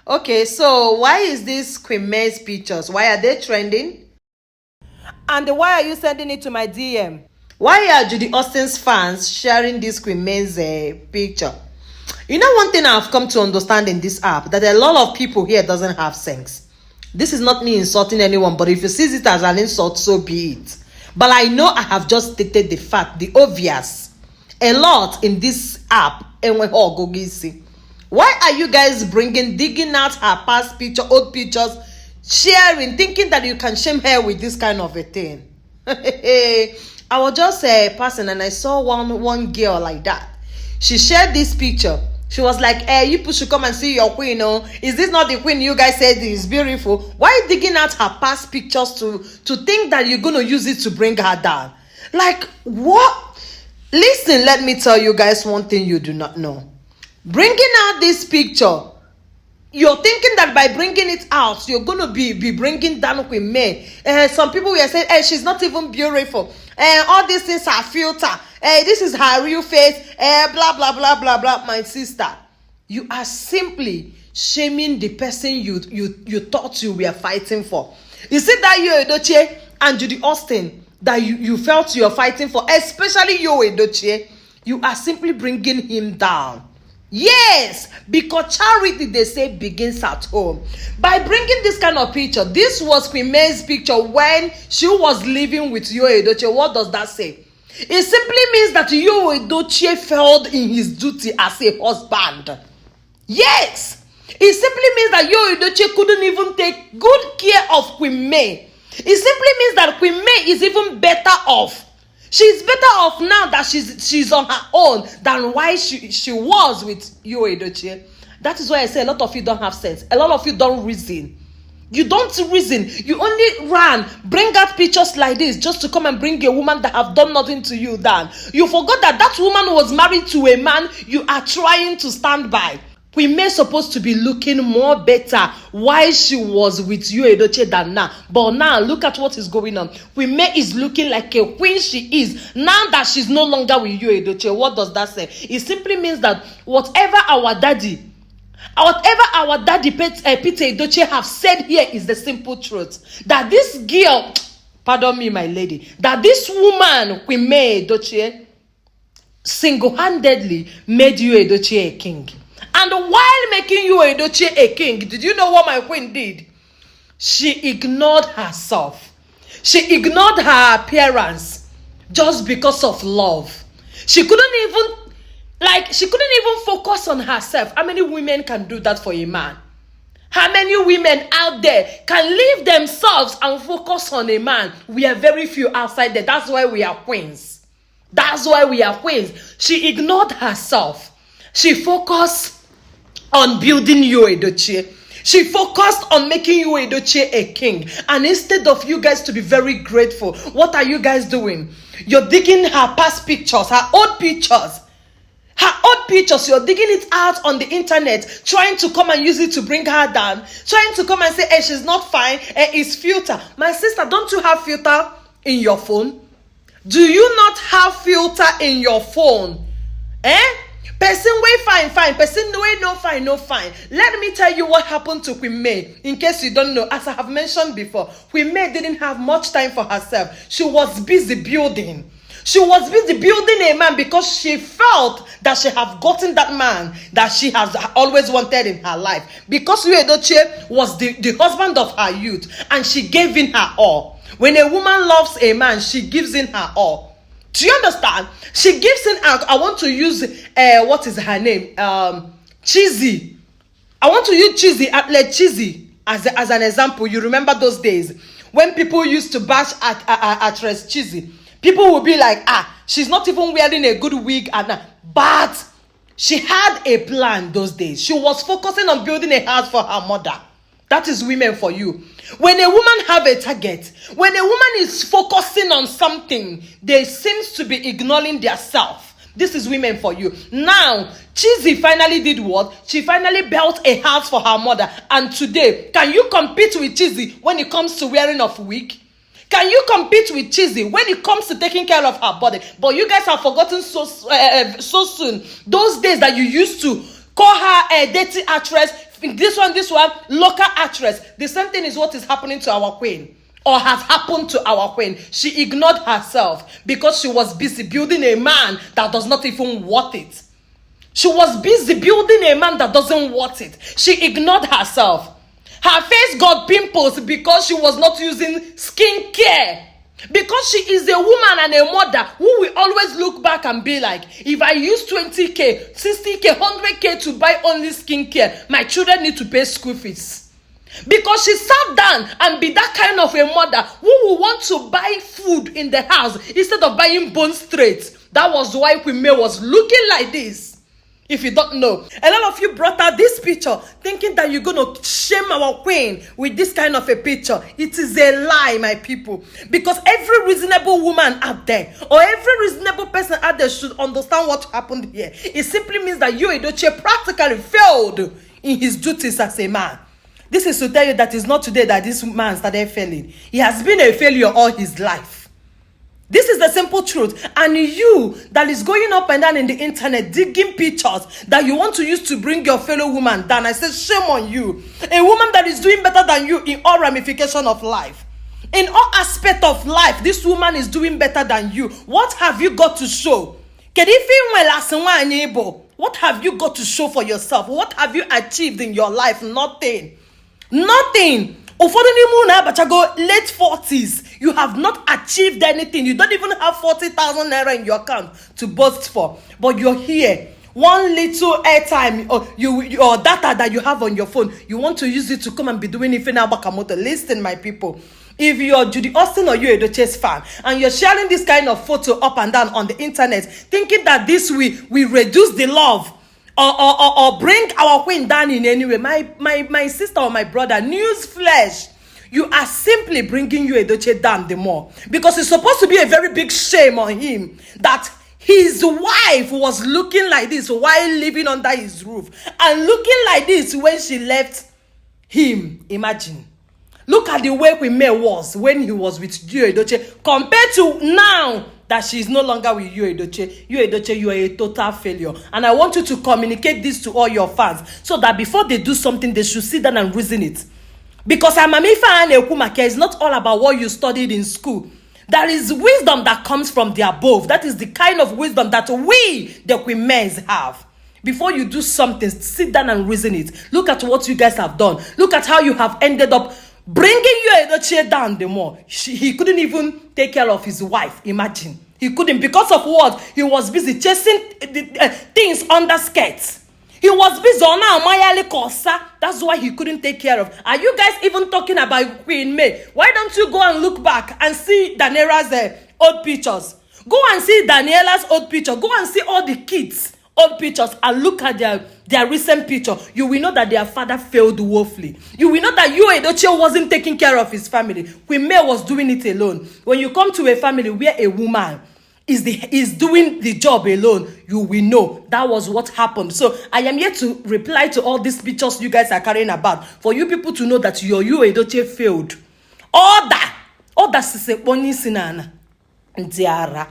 Okay, so why is this Queen May's pictures? Why are they trending? And why are you sending it to my DM? Why are Judy Austin's fans sharing this Queen May's picture? You know, one thing I've come to understand in this app, that a lot of people here doesn't have sense. This is not me insulting anyone, but if you see it as an insult, so be it. But I know I have just stated the fact, the obvious. A lot in this app. Why are you guys digging out her past picture, old pictures, sharing, thinking that you can shame her with this kind of a thing? I was just passing and I saw one girl like that. She shared this picture. She was like, hey, you people should come and see your queen. Oh, is this not the queen you guys said is beautiful? Why are you digging out her past pictures to think that you're going to use it to bring her down? Like, what? Listen, let me tell you guys one thing you do not know. Bringing out this picture, you're thinking that by bringing it out, you're going to be bringing down Queen May. Some people were saying, hey, she's not even beautiful. All these things are filter. This is her real face. Blah, blah, blah, blah, blah. My sister, you are simply shaming the person you thought you were fighting for. You see that you, Edochie, and Judy Austin, that you felt you're fighting for, especially you, Edochie, you are simply bringing him down. Yes, because charity, they say, begins at home. By bringing this kind of picture, this was Queen May's picture when she was living with Yul Edochie. What does that say? It simply means that Yul Edochie failed in his duty as a husband. Yes, it simply means that Yul Edochie couldn't even take good care of Queen May. It simply means that Queen May is even better off. She's better off now that she's on her own than why she was with Yul Edochie. That is why I say a lot of you don't have sense. A lot of you don't reason. You don't reason. You only bring out pictures like this just to come and bring a woman that have done nothing to you down. You forgot that woman was married to a man you are trying to stand by. Queen May supposed to be looking more better while she was with Yul Edochie than now. But now, look at what is going on. Queen May is looking like a queen she is. Now that she's no longer with Yul Edochie, what does that say? It simply means that whatever our daddy Peter Edochie have said here is the simple truth. That this girl, pardon me, my lady, that this woman, Queen May Edochie, single-handedly made Yul Edochie a king. And while making Yul Edochie a king, did you know what my queen did? She ignored herself. She ignored her appearance just because of love. She couldn't even focus on herself. How many women can do that for a man? How many women out there can leave themselves and focus on a man? We are very few outside there. That's why we are queens. That's why we are queens. She ignored herself. She focused on building Yul Edochie. She focused on making Yul Edochie a king. And instead of you guys to be very grateful, what are you guys doing? You're digging her past pictures, her old pictures. Her old pictures, you're digging it out on the internet, trying to come and use it to bring her down. Trying to come and say, hey, she's not fine, hey, it's filter. My sister, don't you have filter in your phone? Do you not have filter in your phone? Person way fine, person way no fine. Let me tell you what happened to Queen May. In case you don't know, as I have mentioned before, Queen May didn't have much time for herself. She was busy building. She was busy building a man because she felt that she have gotten that man that she has always wanted in her life. Because Yul Edochie was the husband of her youth, and she gave in her all. When a woman loves a man, she gives in her all. Do you understand? She gives in out. I want to use what is her name? Cheesy. I want to use Cheesy, athlete Cheesy, as an example. You remember those days when people used to bash actress Cheesy. People would be like, she's not even wearing a good wig, but she had a plan those days. She was focusing on building a house for her mother. That is women for you. When a woman have a target, when a woman is focusing on something, they seems to be ignoring their self. This is women for you. Now, Cheesy finally did what? She finally built a house for her mother. And today, can you compete with Cheesy when it comes to wearing of wig? Can you compete with Cheesy when it comes to taking care of her body? But you guys have forgotten so soon those days that you used to call her a dirty actress, This one, local actress. The same thing is what is happening to our queen, or has happened to our queen. She ignored herself because she was busy building a man that does not even worth it. She was busy building a man that doesn't want it. She ignored herself. Her face got pimples because she was not using skincare. Because she is a woman and a mother who will always look back and be like, if I use 20k, 60k, 100k to buy only skincare, my children need to pay school fees. Because she sat down and be that kind of a mother who will want to buy food in the house instead of buying bone straight. That was why Queen May was looking like this. If you don't know, a lot of you brought out this picture thinking that you're going to shame our queen with this kind of a picture. It is a lie, my people. Because every reasonable woman out there, or every reasonable person out there, should understand what happened here. It simply means that Edochie practically failed in his duties as a man. This is to tell you that it's not today that this man started failing. He has been a failure all his life. This is the simple truth. And you that is going up and down in the internet digging pictures that you want to use to bring your fellow woman down, I say shame on you. A woman that is doing better than you in all ramifications of life. In all aspects of life, this woman is doing better than you. What have you got to show? What have you got to show for yourself? What have you achieved in your life? Nothing. Nothing. Late 40s, you have not achieved anything. You don't even have 40,000 naira in your account to boast for. But you're here. One little airtime or your data that you have on your phone, you want to use it to come and be doing anything about Kamoto. Listen, my people. If you're Judy Austin or you're Edochie's fan and you're sharing this kind of photo up and down on the internet, thinking that this will reduce the love or bring our queen down in any way, my sister or my brother, news flash, you are simply bringing Edochie down the more. Because it's supposed to be a very big shame on him that his wife was looking like this while living under his roof, and looking like this when she left him. Imagine. Look at the way Queen May was when he was with Edochie compared to now that she is no longer with Edochie. Edochie, you are a total failure. And I want you to communicate this to all your fans so that before they do something, they should sit down and reason it. Because Amamifa and Ekumake is not all about what you studied in school. There is wisdom that comes from the above. That is the kind of wisdom that we, the Queen Mays, have. Before you do something, sit down and reason it. Look at what you guys have done. Look at how you have ended up bringing Edochie down the more. He couldn't even take care of his wife. Imagine. He couldn't, because of what? He was busy chasing things under skirts. He was busy on Mayali Kosa. That's why he couldn't take care of. Are you guys even talking about Queen May? Why don't you go and look back and see Daniela's old pictures? Go and see Daniela's old picture. Go and see all the kids' old pictures and look at their recent picture. You will know that their father failed woefully. You will know that Edochie wasn't taking care of his family. Queen May was doing it alone. When you come to a family where a woman is doing the job alone, you will know that was what happened. So I am here to reply to all these pictures you guys are carrying about, for you people to know that your Edochie failed. All that Siseponi Sinana Ndiara.